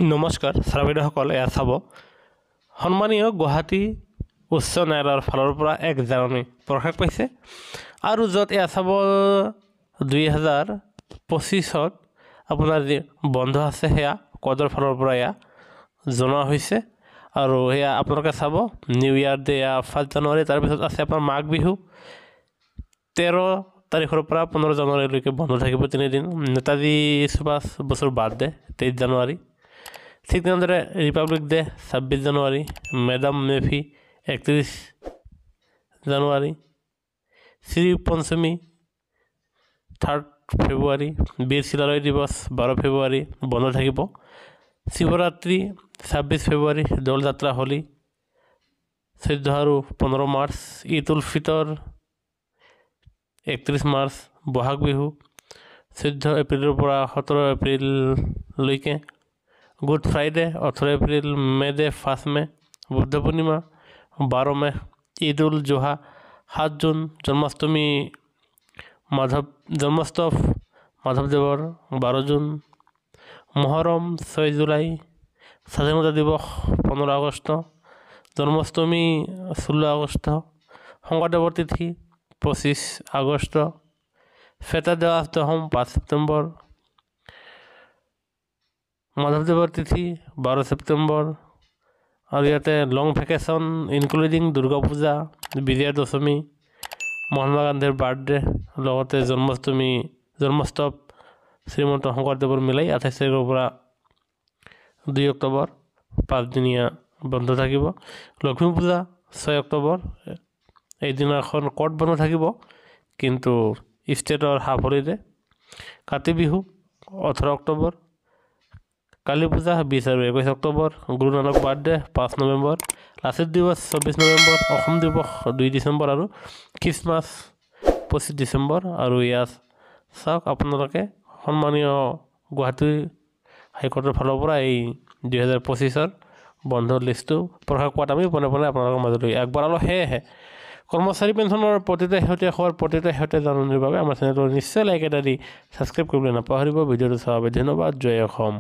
নমস্কাৰ শ্ৰোতাসকল, এয়া চাব সন্মানীয় গুৱাহাটী উচ্চ ন্যায়ালয়ৰ ফালৰ পৰা এক জাননী প্ৰকাশ পাইছে আৰু য'ত এয়া চাব 2025ত আপোনাৰ যি বন্ধ আছে সেয়া কদৰ ফালৰ পৰা এয়া জনোৱা হৈছে আৰু সেয়া আপোনালোকে চাব নিউ ইয়াৰ ডে 5 জানুৱাৰী, তাৰপিছত আছে আপোনাৰ মাঘ বিহু 13 তাৰিখৰ পৰা 15 জানুৱাৰীলৈকে বন্ধ থাকিব 3 দিন। নেতাজী সুভাষ বসুৰ বাৰ্থডে 23 জানুৱাৰী, ঠিক তেনেদৰে ৰিপাব্লিক ডে 26 জানুৱাৰী, মেডাম মেফি 31 জানুৱাৰী, শ্ৰী পঞ্চমী 3 ফেব্ৰুৱাৰী, বীৰ চিলাৰায় দিৱস 12 ফেব্ৰুৱাৰী বন্ধ থাকিব, শিৱৰাত্ৰি 26 ফেব্ৰুৱাৰী, দৌল যাত্ৰা হোলী 14 আৰু 15 মাৰ্চ, ঈদ উল ফিতৰ 31 মাৰ্চ, বহাগ বিহু 14 এপ্ৰিলৰ পৰা 17 এপ্ৰিললৈকে, Good Friday 18 April, May Day 1 May, Buddha Purnima 12 May, Eid ul Zuha 7 June, Janmashtami জন্মোৎসৱ মাধৱদেৱৰ 12 জুন, মহৰম 6 জুলাই, স্বাধীনতা দিৱস 15 আগষ্ট, জন্মাষ্টমী 16 আগষ্ট, শংকৰদেৱৰ তিথি 25 আগষ্ট, ফেটা দেৱাস দহম 5 ছেপ্টেম্বৰ, মাধৱদেৱৰ তিথি 12 ছেপ্টেম্বৰ আৰু ইয়াতে লং ভেকেশ্যন ইনক্লুডিং দুৰ্গা পূজা, বিজয়া দশমী, মহাত্মা গান্ধীৰ বাৰ্থডে, লগতে জন্মোৎসৱ শ্ৰীমন্ত শংকৰদেৱৰ মিলাই 28 তাৰিখৰ পৰা 2 অক্টোবৰ 5 দিনীয়া বন্ধ থাকিব। লক্ষ্মী পূজা 6 অক্টোবৰ, এইদিনাখন কোৰ্ট বন্ধ থাকিব কিন্তু ষ্টেটৰ হাফ হলিডে। কাতি বিহু 18 অক্টোবৰ, কালী পূজা 20 আৰু 21 অক্টোবৰ, গুৰু নানক বাৰ্থডে 5 নৱেম্বৰ, লাচিত দিৱস 24 নৱেম্বৰ, অসম দিৱস 2 ডিচেম্বৰ আৰু খ্ৰীষ্টমাছ 25 ডিচেম্বৰ। আৰু ইয়াত চাওক আপোনালোকে সন্মানীয় গুৱাহাটী হাইকোৰ্টৰ ফালৰ পৰা এই 2025ৰ বন্ধ লিষ্টটো প্ৰকাশ কৰাত আমি পোনে পোনে আপোনালোকৰ মাজলৈ আগবঢ়ালোঁ। সেয়েহে কৰ্মচাৰী পেঞ্চনৰ প্ৰতিটো শেহতীয়া খবৰ, প্ৰতিটো শেহতীয়া জাননীৰ বাবে আমাৰ চেনেলটো নিশ্চয় লাইক এটা দি ছাবস্ক্ৰাইব কৰিবলৈ নাপাহৰিব। ভিডিঅ'টো চোৱাৰ বাবে ধন্যবাদ। জয় অসম।